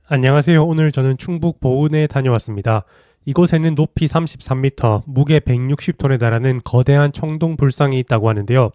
안녕하세요. 오늘 저는 충북 보은에 다녀왔습니다. 이곳에는 높이 33m, 무게 160톤에 달하는 거대한 청동 불상이 있다고 하는데요.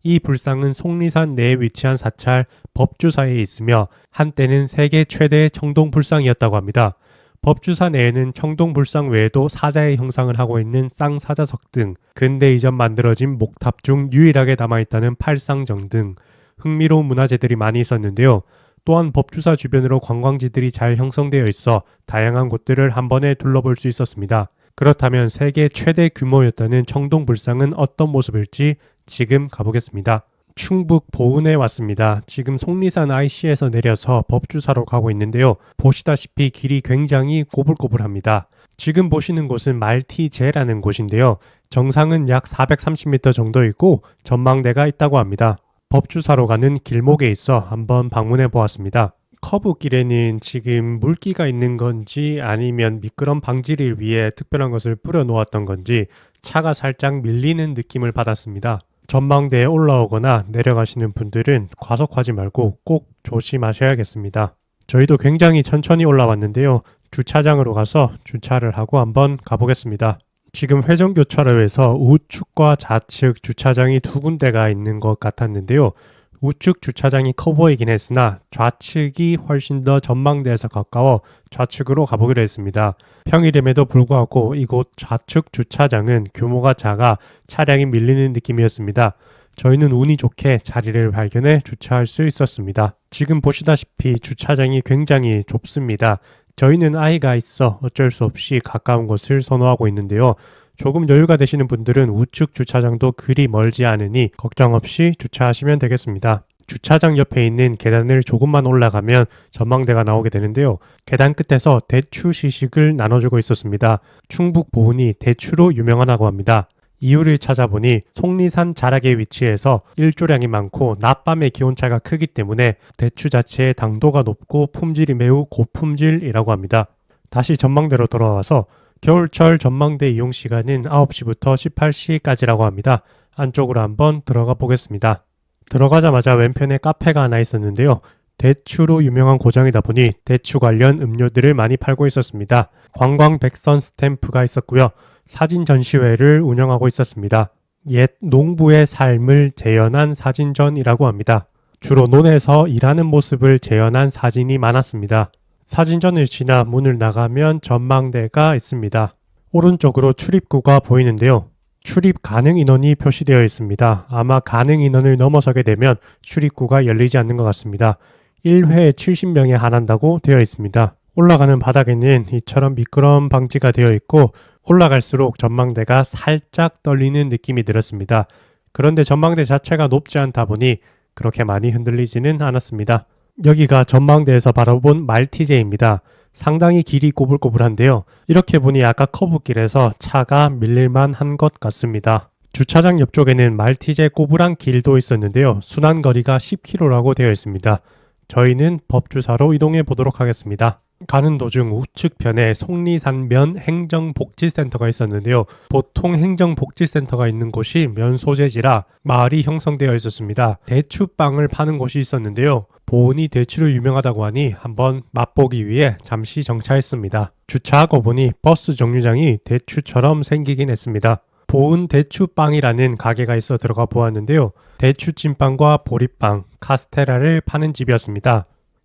이 불상은 속리산 내에 위치한 사찰 법주사에 있으며 한때는 세계 최대의 청동 불상이었다고 합니다. 법주사 내에는 청동 불상 외에도 사자의 형상을 하고 있는 쌍사자석 등 근대 이전 만들어진 목탑 중 유일하게 남아있다는 팔상정 등 흥미로운 문화재들이 많이 있었는데요. 또한 법주사 주변으로 관광지들이 잘 형성되어 있어 다양한 곳들을 한 번에 둘러볼 수 있었습니다. 그렇다면 세계 최대 규모였다는 청동불상은 어떤 모습일지 지금 가보겠습니다. 충북 보은에 왔습니다. 지금 속리산 IC에서 내려서 법주사로 가고 있는데요. 보시다시피 길이 굉장히 꼬불꼬불합니다. 지금 보시는 곳은 말티제라는 곳인데요. 정상은 약 430m 정도 있고 전망대가 있다고 합니다. 법주사로 가는 길목에 있어 한번 방문해 보았습니다. 커브길에는 지금 물기가 있는 건지 아니면 미끄럼 방지를 위해 특별한 것을 뿌려 놓았던 건지 차가 살짝 밀리는 느낌을 받았습니다. 전망대에 올라오거나 내려가시는 분들은 과속하지 말고 꼭 조심하셔야겠습니다. 저희도 굉장히 천천히 올라왔는데요. 주차장으로 가서 주차를 하고 한번 가보겠습니다. 지금 회전교차로에서 우측과 좌측 주차장이 두 군데가 있는 것 같았는데요. 우측 주차장이 커 보이긴 했으나 좌측이 훨씬 더 전망대에서 가까워 좌측으로 가보기로 했습니다. 평일임에도 불구하고 이곳 좌측 주차장은 규모가 작아 차량이 밀리는 느낌이었습니다. 저희는 운이 좋게 자리를 발견해 주차할 수 있었습니다. 지금 보시다시피 주차장이 굉장히 좁습니다. 저희는 아이가 있어 어쩔 수 없이 가까운 곳을 선호하고 있는데요. 조금 여유가 되시는 분들은 우측 주차장도 그리 멀지 않으니 걱정 없이 주차하시면 되겠습니다. 주차장 옆에 있는 계단을 조금만 올라가면 전망대가 나오게 되는데요. 계단 끝에서 대추 시식을 나눠주고 있었습니다. 충북 보은이 대추로 유명하다고 합니다. 이유를 찾아보니 속리산 자락의 위치에서 일조량이 많고 낮밤의 기온차가 크기 때문에 대추 자체의 당도가 높고 품질이 매우 고품질이라고 합니다. 다시 전망대로 돌아와서 겨울철 전망대 이용 시간은 9시부터 18시까지라고 합니다. 안쪽으로 한번 들어가 보겠습니다. 들어가자마자 왼편에 카페가 하나 있었는데요. 대추로 유명한 고장이다 보니 대추 관련 음료들을 많이 팔고 있었습니다. 관광 백선 스탬프가 있었고요. 사진 전시회를 운영하고 있었습니다. 옛 농부의 삶을 재현한 사진전이라고 합니다. 주로 논에서 일하는 모습을 재현한 사진이 많았습니다. 사진전을 지나 문을 나가면 전망대가 있습니다. 오른쪽으로 출입구가 보이는데요. 출입 가능 인원이 표시되어 있습니다. 아마 가능 인원을 넘어서게 되면 출입구가 열리지 않는 것 같습니다. 1회에 70명에 한한다고 되어 있습니다. 올라가는 바닥에는 이처럼 미끄럼 방지가 되어 있고 올라갈수록 전망대가 살짝 떨리는 느낌이 들었습니다. 그런데 전망대 자체가 높지 않다 보니 그렇게 많이 흔들리지는 않았습니다. 여기가 전망대에서 바라본 말티제입니다. 상당히 길이 꼬불꼬불한데요. 이렇게 보니 아까 커브길에서 차가 밀릴만 한 것 같습니다. 주차장 옆쪽에는 말티제 꼬불한 길도 있었는데요. 순환거리가 10km라고 되어 있습니다. 저희는 법주사로 이동해 보도록 하겠습니다. 가는 도중 우측편에 속리산면 행정복지센터가 있었는데요. 보통 행정복지센터가 있는 곳이 면 소재지라 마을이 형성되어 있었습니다. 대추빵을 파는 곳이 있었는데요. 보은이 대추로 유명하다고 하니 한번 맛보기 위해 잠시 정차했습니다. 주차하고 보니 버스 정류장이 대추처럼 생기긴 했습니다. 보은 대추빵이라는 가게가 있어 들어가 보았는데요. 대추찐빵과 보리빵, 카스테라를 파는 집이었습니다.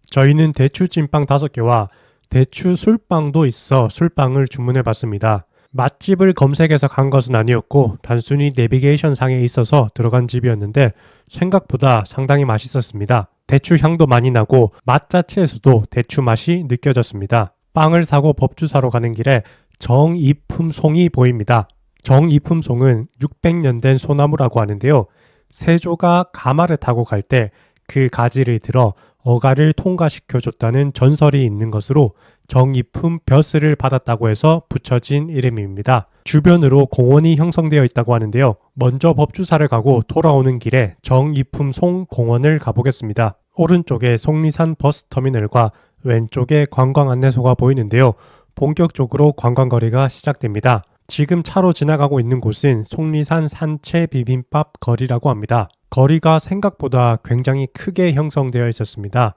저희는 대추찐빵 5개와 대추 술빵도 있어 술빵을 주문해 봤습니다. 맛집을 검색해서 간 것은 아니었고 단순히 내비게이션 상에 있어서 들어간 집이었는데 생각보다 상당히 맛있었습니다. 대추 향도 많이 나고 맛 자체에서도 대추 맛이 느껴졌습니다. 빵을 사고 법주사로 가는 길에 정이품송이 보입니다. 정이품송은 600년 된 소나무라고 하는데요. 세조가 가마를 타고 갈 때 그 가지를 들어 어가를 통과시켜줬다는 전설이 있는 것으로 정이품 벼슬을 받았다고 해서 붙여진 이름입니다. 주변으로 공원이 형성되어 있다고 하는데요. 먼저 법주사를 가고 돌아오는 길에 정이품송 공원을 가보겠습니다. 오른쪽에 속리산 버스터미널과 왼쪽에 관광 안내소가 보이는데요. 본격적으로 관광거리가 시작됩니다. 지금 차로 지나가고 있는 곳은 속리산 산채 비빔밥 거리라고 합니다. 거리가 생각보다 굉장히 크게 형성되어 있었습니다.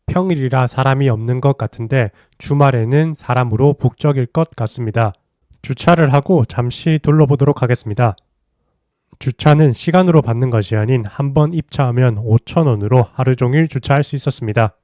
평일이라 사람이 없는 것 같은데 주말에는 사람으로 북적일 것 같습니다. 주차를 하고 잠시 둘러보도록 하겠습니다. 주차는 시간으로 받는 것이 아닌 한 번 입차하면 5,000원으로 하루 종일 주차할 수 있었습니다.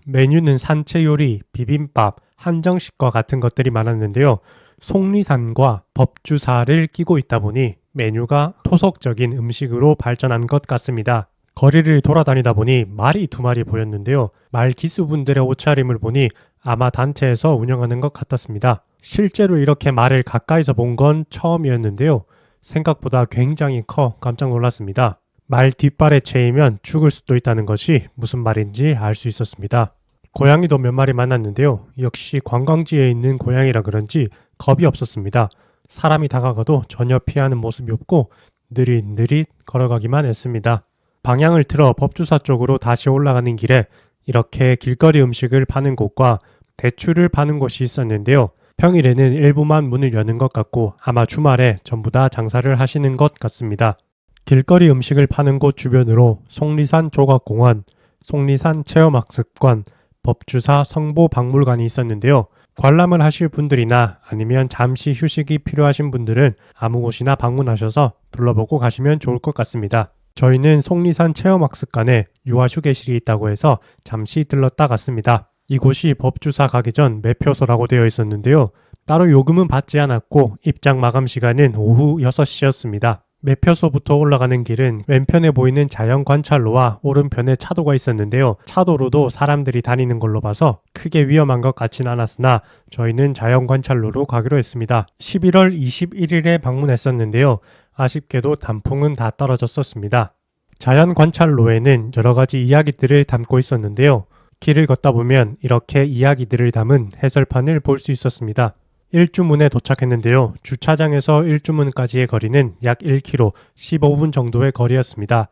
메뉴는 산채 요리, 비빔밥, 한정식과 같은 것들이 많았는데요. 속리산과 법주사를 끼고 있다 보니 메뉴가 토속적인 음식으로 발전한 것 같습니다. 거리를 돌아다니다 보니 말이 두 마리 보였는데요. 말 기수분들의 옷차림을 보니 아마 단체에서 운영하는 것 같았습니다. 실제로 이렇게 말을 가까이서 본 건 처음이었는데요. 생각보다 굉장히 커 깜짝 놀랐습니다. 말 뒷발에 채이면 죽을 수도 있다는 것이 무슨 말인지 알 수 있었습니다. 고양이도 몇 마리 만났는데요. 역시 관광지에 있는 고양이라 그런지 겁이 없었습니다. 사람이 다가가도 전혀 피하는 모습이 없고 느릿느릿 걸어가기만 했습니다. 방향을 틀어 법주사 쪽으로 다시 올라가는 길에 이렇게 길거리 음식을 파는 곳과 대추를 파는 곳이 있었는데요. 평일에는 일부만 문을 여는 것 같고 아마 주말에 전부 다 장사를 하시는 것 같습니다. 길거리 음식을 파는 곳 주변으로 속리산 조각공원, 속리산 체험학습관, 법주사 성보박물관이 있었는데요. 관람을 하실 분들이나 아니면 잠시 휴식이 필요하신 분들은 아무 곳이나 방문하셔서 둘러보고 가시면 좋을 것 같습니다. 저희는 속리산 체험학습관에 유아휴게실이 있다고 해서 잠시 들렀다 갔습니다. 이곳이 법주사 가기 전 매표소라고 되어 있었는데요. 따로 요금은 받지 않았고 입장 마감 시간은 오후 6시였습니다. 매표소부터 올라가는 길은 왼편에 보이는 자연관찰로와 오른편에 차도가 있었는데요. 차도로도 사람들이 다니는 걸로 봐서 크게 위험한 것 같진 않았으나 저희는 자연관찰로로 가기로 했습니다. 11월 21일에 방문했었는데요. 아쉽게도 단풍은 다 떨어졌었습니다. 자연관찰로에는 여러 가지 이야기들을 담고 있었는데요. 길을 걷다 보면 이렇게 이야기들을 담은 해설판을 볼 수 있었습니다. 일주문에 도착했는데요. 주차장에서 일주문까지의 거리는 약 1km, 15분 정도의 거리였습니다.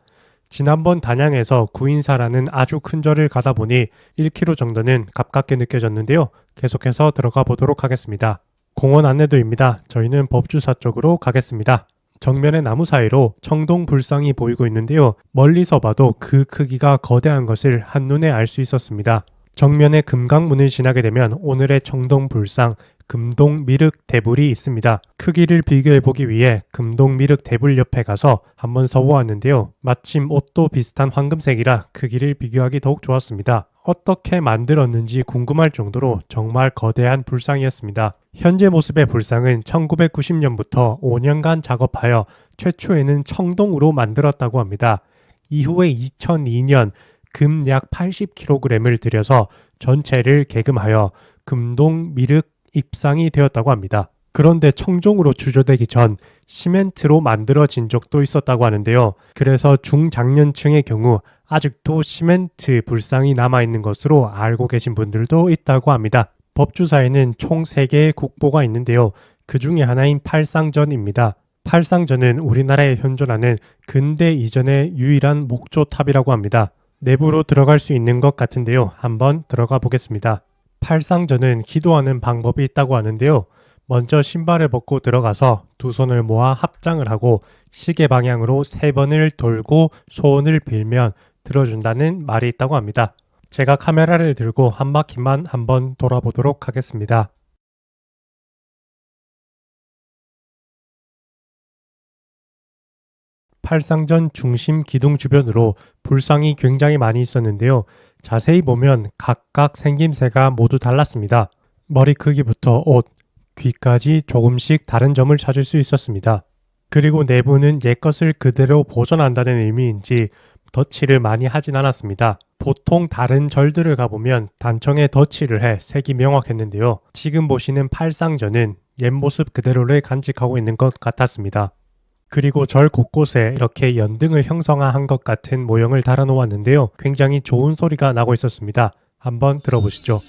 지난번 단양에서 구인사라는 아주 큰 절을 가다 보니 1km 정도는 가깝게 느껴졌는데요. 계속해서 들어가 보도록 하겠습니다. 공원 안내도입니다. 저희는 법주사 쪽으로 가겠습니다. 정면의 나무 사이로 청동불상이 보이고 있는데요. 멀리서 봐도 그 크기가 거대한 것을 한눈에 알 수 있었습니다. 정면의 금강문을 지나게 되면 오늘의 청동불상 금동미륵대불이 있습니다. 크기를 비교해보기 위해 금동미륵대불 옆에 가서 한번 서보았는데요. 마침 옷도 비슷한 황금색이라 크기를 비교하기 더욱 좋았습니다. 어떻게 만들었는지 궁금할 정도로 정말 거대한 불상이었습니다. 현재 모습의 불상은 1990년부터 5년간 작업하여 최초에는 청동으로 만들었다고 합니다. 이후에 2002년 금 약 80kg을 들여서 전체를 개금하여 금동미륵 입상이 되었다고 합니다. 그런데 청종으로 주조되기 전 시멘트로 만들어진 적도 있었다고 하는데요. 그래서 중장년층의 경우 아직도 시멘트 불상이 남아있는 것으로 알고 계신 분들도 있다고 합니다. 법주사에는 총 3개의 국보가 있는데요. 그 중에 하나인 팔상전입니다. 팔상전은 우리나라에 현존하는 근대 이전의 유일한 목조탑이라고 합니다. 내부로 들어갈 수 있는 것 같은데요. 한번 들어가 보겠습니다. 팔상전은 기도하는 방법이 있다고 하는데요. 먼저 신발을 벗고 들어가서 두 손을 모아 합장을 하고 시계 방향으로 3번을 돌고 소원을 빌면 들어준다는 말이 있다고 합니다. 제가 카메라를 들고 한 바퀴만 한번 돌아보도록 하겠습니다. 팔상전 중심 기둥 주변으로 불상이 굉장히 많이 있었는데요. 자세히 보면 각각 생김새가 모두 달랐습니다. 머리 크기부터 옷, 귀까지 조금씩 다른 점을 찾을 수 있었습니다. 그리고 내부는 옛것을 그대로 보존한다는 의미인지 덧칠을 많이 하진 않았습니다. 보통 다른 절들을 가보면 단청에 덧칠을 해 색이 명확했는데요. 지금 보시는 팔상전은 옛 모습 그대로를 간직하고 있는 것 같았습니다. 그리고 절 곳곳에 이렇게 연등을 형성한 것 같은 모형을 달아놓았는데요. 굉장히 좋은 소리가 나고 있었습니다. 한번 들어보시죠.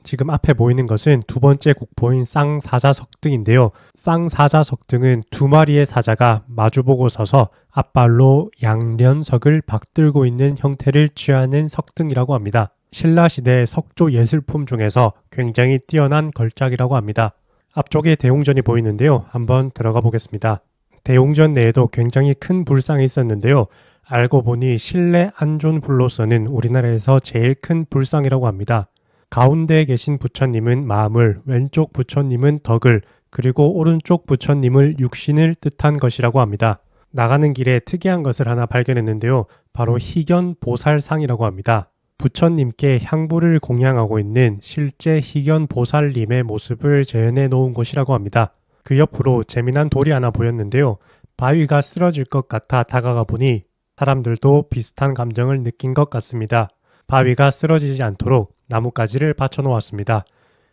지금 앞에 보이는 것은 두 번째 국보인 쌍사자석등인데요. 쌍사자석등은 두 마리의 사자가 마주보고 서서 앞발로 양련석을 받들고 있는 형태를 취하는 석등이라고 합니다. 신라시대 석조 예술품 중에서 굉장히 뛰어난 걸작이라고 합니다. 앞쪽에 대웅전이 보이는데요. 한번 들어가 보겠습니다. 대웅전 내에도 굉장히 큰 불상이 있었는데요. 알고 보니 실내 안존불로서는 우리나라에서 제일 큰 불상이라고 합니다. 가운데에 계신 부처님은 마음을, 왼쪽 부처님은 덕을, 그리고 오른쪽 부처님을 육신을 뜻한 것이라고 합니다. 나가는 길에 특이한 것을 하나 발견했는데요. 바로 희견보살상이라고 합니다. 부처님께 향부를 공양하고 있는 실제 희견보살님의 모습을 재현해 놓은 곳이라고 합니다. 그 옆으로 재미난 돌이 하나 보였는데요. 바위가 쓰러질 것 같아 다가가 보니 사람들도 비슷한 감정을 느낀 것 같습니다. 바위가 쓰러지지 않도록 나뭇가지를 받쳐 놓았습니다.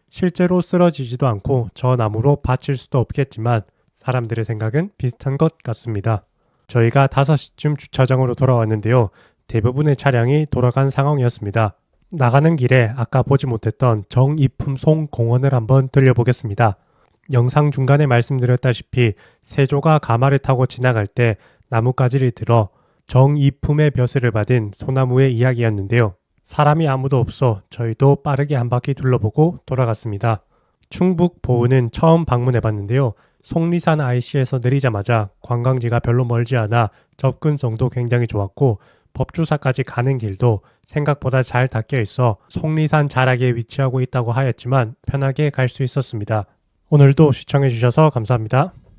실제로 쓰러지지도 않고 저 나무로 받칠 수도 없겠지만 사람들의 생각은 비슷한 것 같습니다. 저희가 5시쯤 주차장으로 돌아왔는데요. 대부분의 차량이 돌아간 상황이었습니다. 나가는 길에 아까 보지 못했던 정이품송 공원을 한번 들려보겠습니다. 영상 중간에 말씀드렸다시피 세조가 가마를 타고 지나갈 때 나뭇가지를 들어 정이품의 벼슬을 받은 소나무의 이야기였는데요. 사람이 아무도 없어 저희도 빠르게 한 바퀴 둘러보고 돌아갔습니다. 충북 보은은 처음 방문해봤는데요. 속리산 IC에서 내리자마자 관광지가 별로 멀지 않아 접근성도 굉장히 좋았고 법주사까지 가는 길도 생각보다 잘 닦여 있어 속리산 자락에 위치하고 있다고 하였지만 편하게 갈 수 있었습니다. 오늘도 시청해주셔서 감사합니다.